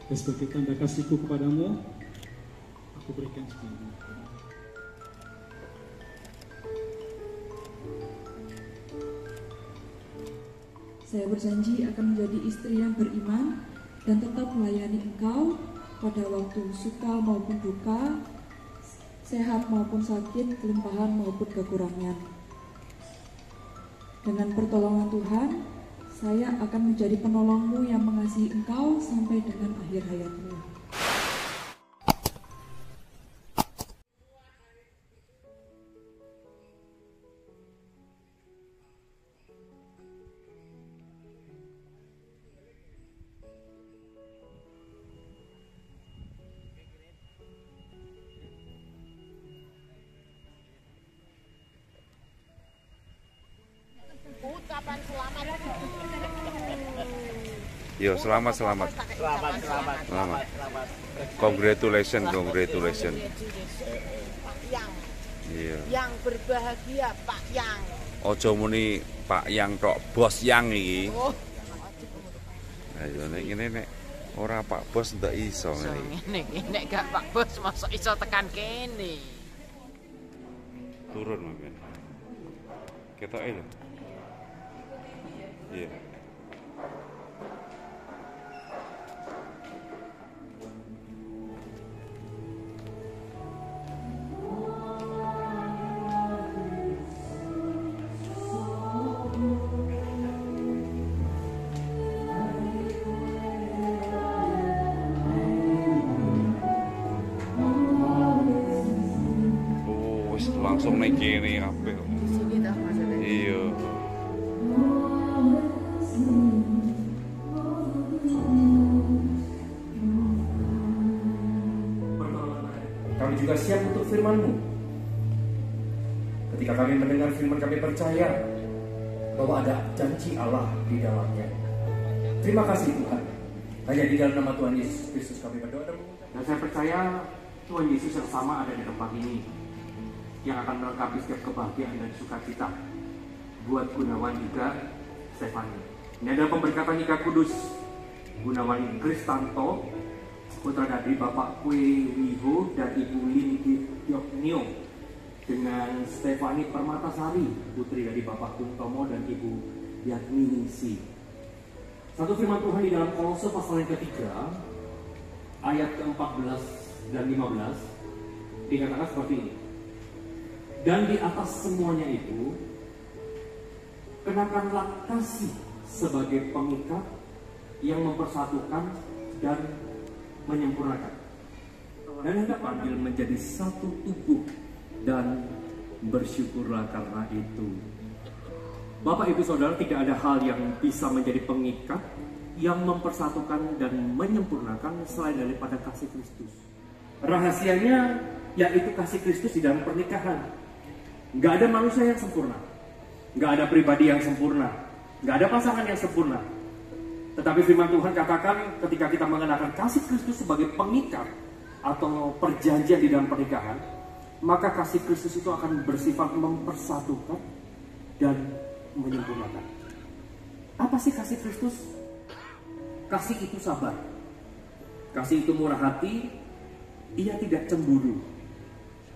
Dan sebagai tanda kasihku kepadamu, aku berikan semuanya. Saya berjanji akan menjadi istri yang beriman dan tetap melayani engkau pada waktu suka maupun duka, sehat maupun sakit, kelimpahan maupun kekurangan. Dengan pertolongan Tuhan, saya akan menjadi penolongmu yang mengasihi engkau sampai dengan akhir hayatmu. Ucapan selamat. Yo, selamat. Congratulations. Pak Yang. Iya. Yang berbahagia Pak Yang. Ojo muni Pak Yang tok, Bos Yang iki. Oh. Ayo nek ngene nek ora Pak Bos ndak iso ngene. Nek gak Pak Bos masuk iso tekan kene. Turun mungkin. Ketoke lho. Iya. Langsung naik kene kabeh. Sini dah maksudnya. Iya. Kami juga siap untuk firman-Mu. Ketika kami mendengar firman, kami percaya bahwa ada janji Allah di dalamnya. Terima kasih Tuhan. Hanya di dalam nama Tuhan Yesus Kristus kami berdoa dan mengucap. Dan saya percaya Tuhan Yesus yang sama ada di tempat ini, yang akan melengkapi setiap kebahagiaan dan sukacita buat Gunawan juga Stefani. Ini adalah pemberkatan nikah kudus Gunawan Kristanto, putra dari Bapak Kue Wiho dan Ibu Lini Yoknio, dengan Stefani Permatasari, putri dari Bapak Kuntomo dan Ibu Yatni Ningsi. Satu firman Tuhan di dalam Kolose pasal yang ketiga, ayat ke-14 dan 15, dikatakan seperti ini. Dan di atas semuanya itu, kenakanlah kasih sebagai pengikat yang mempersatukan dan menyempurnakan. Dan hendak Panggil menjadi satu tubuh dan bersyukurlah karena itu. Bapak Ibu Saudara, tidak ada hal yang bisa menjadi pengikat yang mempersatukan dan menyempurnakan selain daripada kasih Kristus. Rahasianya yaitu kasih Kristus di dalam pernikahan. Nggak ada manusia yang sempurna, nggak ada pribadi yang sempurna, nggak ada pasangan yang sempurna. Tetapi firman Tuhan katakan ketika kita mengenakan kasih Kristus sebagai pengikat atau perjanjian di dalam pernikahan, maka kasih Kristus itu akan bersifat mempersatukan dan menyempurnakan. Apa sih kasih Kristus? Kasih itu sabar, kasih itu murah hati, ia tidak cemburu.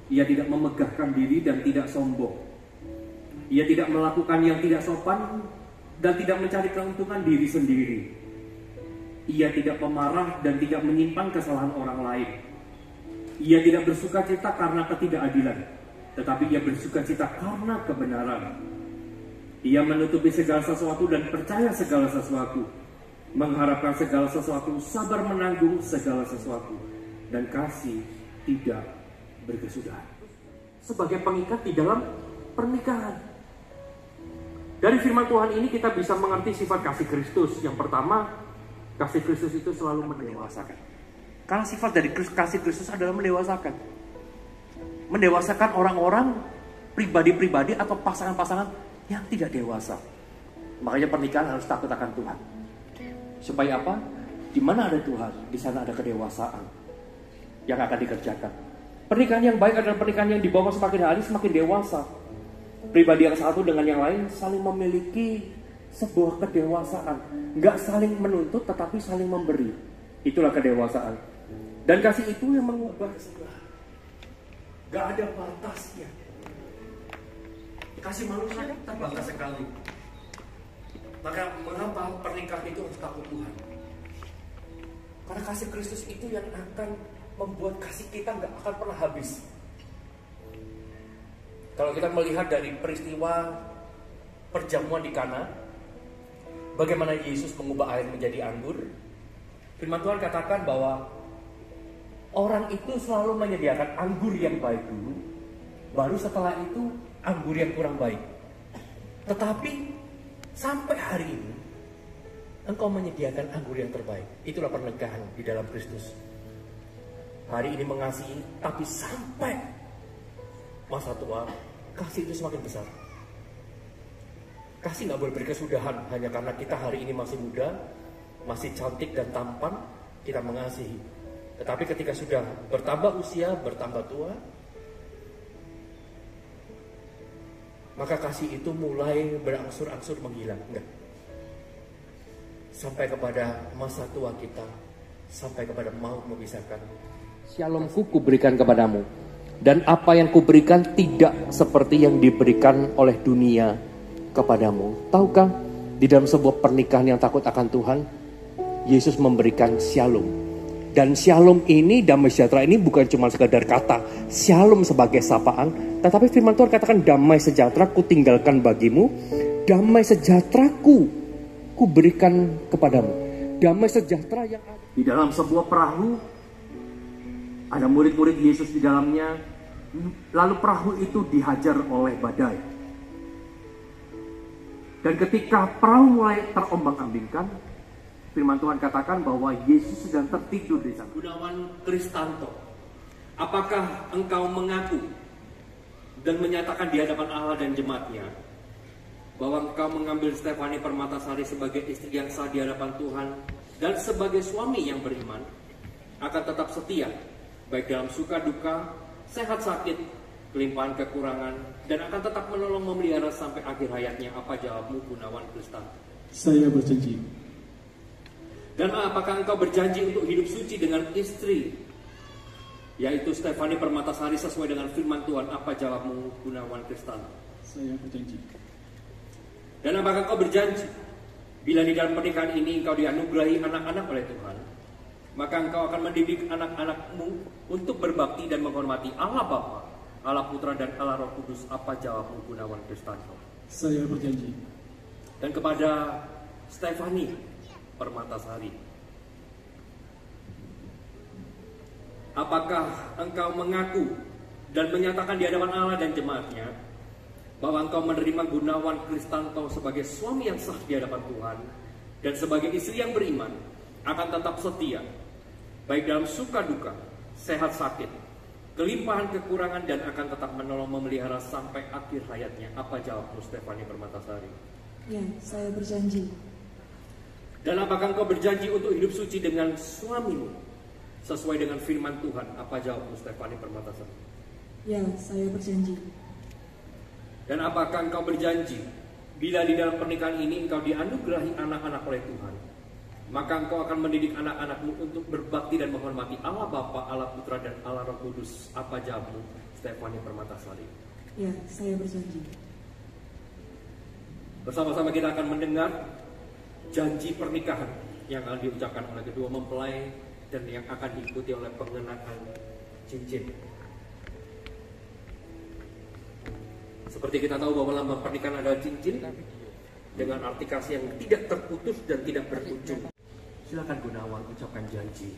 Ia tidak memegahkan diri dan tidak sombong. Ia tidak melakukan yang tidak sopan dan tidak mencari keuntungan diri sendiri. Ia tidak pemarah dan tidak menyimpan kesalahan orang lain. Ia tidak bersuka cita karena ketidakadilan, tetapi ia bersuka cita karena kebenaran. Ia menutupi segala sesuatu dan percaya segala sesuatu, mengharapkan segala sesuatu, sabar menanggung segala sesuatu, dan kasih tidak berkesudahan. Sebagai pengikat di dalam pernikahan. Dari firman Tuhan ini kita bisa mengerti sifat kasih Kristus. Yang pertama, kasih Kristus itu selalu mendewasakan. Karena sifat dari kasih Kristus adalah mendewasakan. Mendewasakan orang-orang, pribadi-pribadi atau pasangan-pasangan yang tidak dewasa. Makanya pernikahan harus takut akan Tuhan. Supaya apa? Di mana ada Tuhan, di sana ada kedewasaan yang akan dikerjakan. Pernikahan yang baik adalah pernikahan yang dibawa semakin hari semakin dewasa. Pribadi yang satu dengan yang lain saling memiliki sebuah kedewasaan. Nggak saling menuntut tetapi saling memberi. Itulah kedewasaan. Dan kasih itu yang mengubah segala. Gak ada batasnya. Kasih manusia terbatas sekali. Maka mengapa pernikahan itu harus takut Tuhan? Karena kasih Kristus itu yang akan membuat kasih kita gak akan pernah habis. Kalau kita melihat dari peristiwa perjamuan di Kana, bagaimana Yesus mengubah air menjadi anggur, firman Tuhan katakan bahwa orang itu selalu menyediakan anggur yang baik dulu, baru setelah itu anggur yang kurang baik. Tetapi sampai hari ini engkau menyediakan anggur yang terbaik. Itulah pernikahan di dalam Kristus. Hari ini mengasihi, tapi sampai masa tua kasih itu semakin besar. Kasih gak boleh berkesudahan hanya karena kita hari ini masih muda, masih cantik dan tampan, kita mengasihi. Tetapi ketika sudah bertambah usia, bertambah tua, maka kasih itu mulai berangsur-angsur menghilang. Enggak. Sampai kepada masa tua kita, sampai kepada maut memisahkan. Shalomku kuberikan kepadamu, dan apa yang kuberikan tidak seperti yang diberikan oleh dunia kepadamu. Tahukah, di dalam sebuah pernikahan yang takut akan Tuhan, Yesus memberikan shalom. Dan shalom ini, damai sejahtera ini bukan cuma sekadar kata shalom sebagai sapaan, tetapi firman Tuhan katakan damai sejahtera ku tinggalkan bagimu, damai sejahteraku ku berikan kepadamu. Damai sejahtera yang ada Di dalam sebuah perahu, ada murid-murid Yesus di dalamnya, lalu perahu itu dihajar oleh badai. Dan ketika perahu mulai terombang-ambingkan, firman Tuhan katakan bahwa Yesus sedang tertidur di sana. Gunawan Kristanto, apakah engkau mengaku dan menyatakan di hadapan Allah dan jemaatnya bahwa engkau mengambil Stefani Permatasari sebagai istri yang sah di hadapan Tuhan dan sebagai suami yang beriman, akan tetap setia baik dalam suka duka, sehat sakit, kelimpahan kekurangan, dan akan tetap menolong memelihara sampai akhir hayatnya? Apa jawabmu, Gunawan Kristanto? Saya berjanji. Dan apakah engkau berjanji untuk hidup suci dengan istri, yaitu Stefani Permatasari, sesuai dengan firman Tuhan? Apa jawabmu, Gunawan Kristanto? Saya berjanji. Dan apakah engkau berjanji, bila di dalam pernikahan ini engkau dianugerahi anak-anak oleh Tuhan, maka engkau akan mendidik anak-anakmu untuk berbakti dan menghormati Allah Bapa, Allah Putra, dan Allah Roh Kudus? Apa jawabmu, Gunawan Kristanto? Saya berjanji. Dan kepada Stefani Permatasari, apakah engkau mengaku dan menyatakan di hadapan Allah dan jemaatnya bahwa engkau menerima Gunawan Kristanto sebagai suami yang sah di hadapan Tuhan dan sebagai istri yang beriman, akan tetap setia baik dalam suka duka, sehat sakit, kelimpahan kekurangan, dan akan tetap menolong memelihara sampai akhir hayatnya? Apa jawabmu, Stefani Permatasari? Ya, saya berjanji. Dan apakah engkau berjanji untuk hidup suci dengan suamimu sesuai dengan firman Tuhan? Apa jawabmu, Stefani Permatasari? Ya, saya berjanji. Dan apakah engkau berjanji bila di dalam pernikahan ini engkau dianugerahi anak-anak oleh Tuhan, maka engkau akan mendidik anak-anakmu untuk berbakti dan menghormati Allah Bapa, Allah Putra, dan Allah Roh Kudus? Apa jawabmu, Stefani Permatasari? Ya, saya berjanji. Bersama-sama kita akan mendengar janji pernikahan yang akan diucapkan oleh kedua mempelai dan yang akan diikuti oleh pengenaan cincin. Seperti kita tahu bahwa lambang pernikahan adalah cincin dengan arti kasih yang tidak terputus dan tidak berujung. Silakan Gunawan ucapkan janji.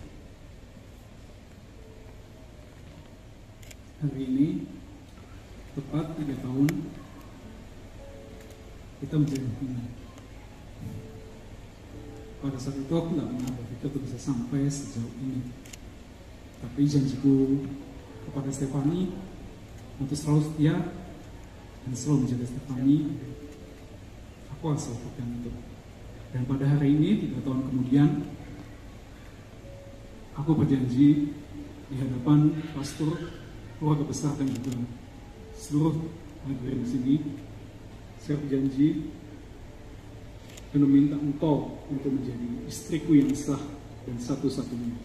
Hari ini tepat 3 tahun kita menjadi hubungan. Pada saat itu aku nggak pernah berpikir tuh bisa sampai sejauh ini. Tapi janjiku kepada Stefani untuk selalu setia dan selalu menjaga Stefani, aku asal pegang itu. Dan pada hari ini 3 tahun kemudian, aku berjanji di hadapan pastor, keluarga besar, dan juga seluruh hadirin di sini, saya berjanji dan meminta engkau untuk menjadi istriku yang sah dan satu-satunya.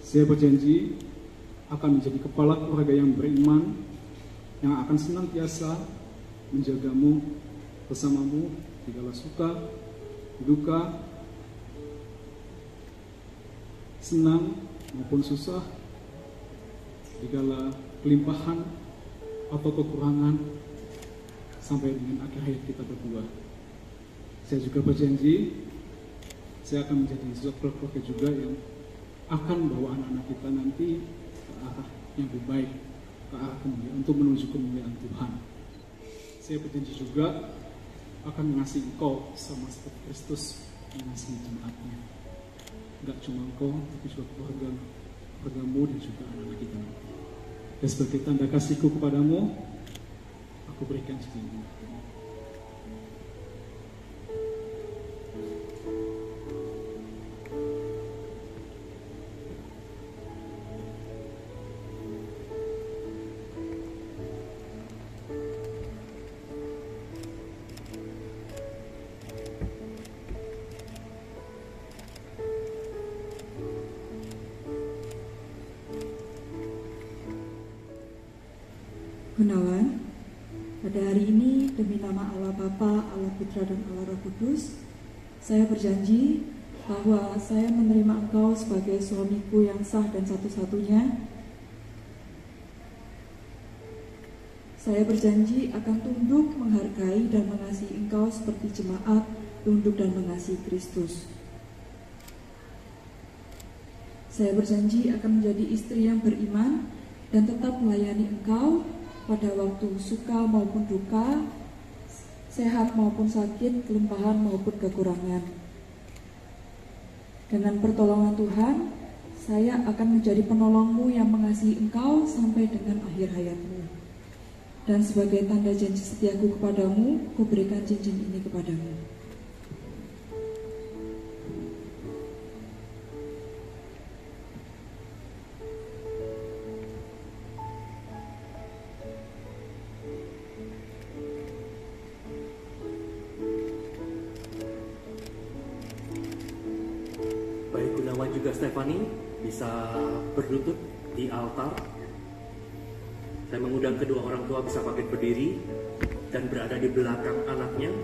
Saya berjanji akan menjadi kepala keluarga yang beriman, yang akan senantiasa menjagamu, bersamamu di segala suka, duka, senang maupun susah, segala kelimpahan atau kekurangan, sampai dengan akhir hayat kita berdua. Saya juga berjanji, saya akan menjadi seorang keluarga juga yang akan membawa anak-anak kita nanti ke arah yang lebih baik, ke arah kemuliaan, untuk menuju kemuliaan Tuhan. Saya berjanji juga akan mengasihi engkau sama seperti Kristus mengasihi jemaatnya. Enggak cuma engkau, tapi juga keluargamu dan juga anak-anak kita. Dan sebagai tanda kasihku kepadamu, aku berikan cincin ini. Gunawan, pada hari ini demi nama Allah Bapa, Allah Putra dan Allah Roh Kudus, saya berjanji bahwa saya menerima engkau sebagai suamiku yang sah dan satu-satunya. Saya berjanji akan tunduk, menghargai dan mengasihi engkau seperti jemaat tunduk dan mengasihi Kristus. Saya berjanji akan menjadi istri yang beriman dan tetap melayani engkau pada waktu suka maupun duka, sehat maupun sakit, kelimpahan maupun kekurangan. Dengan pertolongan Tuhan, saya akan menjadi penolongmu yang mengasihi engkau sampai dengan akhir hayatmu. Dan sebagai tanda janji setiaku kepadamu, kuberikan cincin ini kepadamu. Baik Gunawan juga Stefani bisa berlutut di altar. Saya mengundang kedua orang tua bisa bangkit berdiri dan berada di belakang anaknya.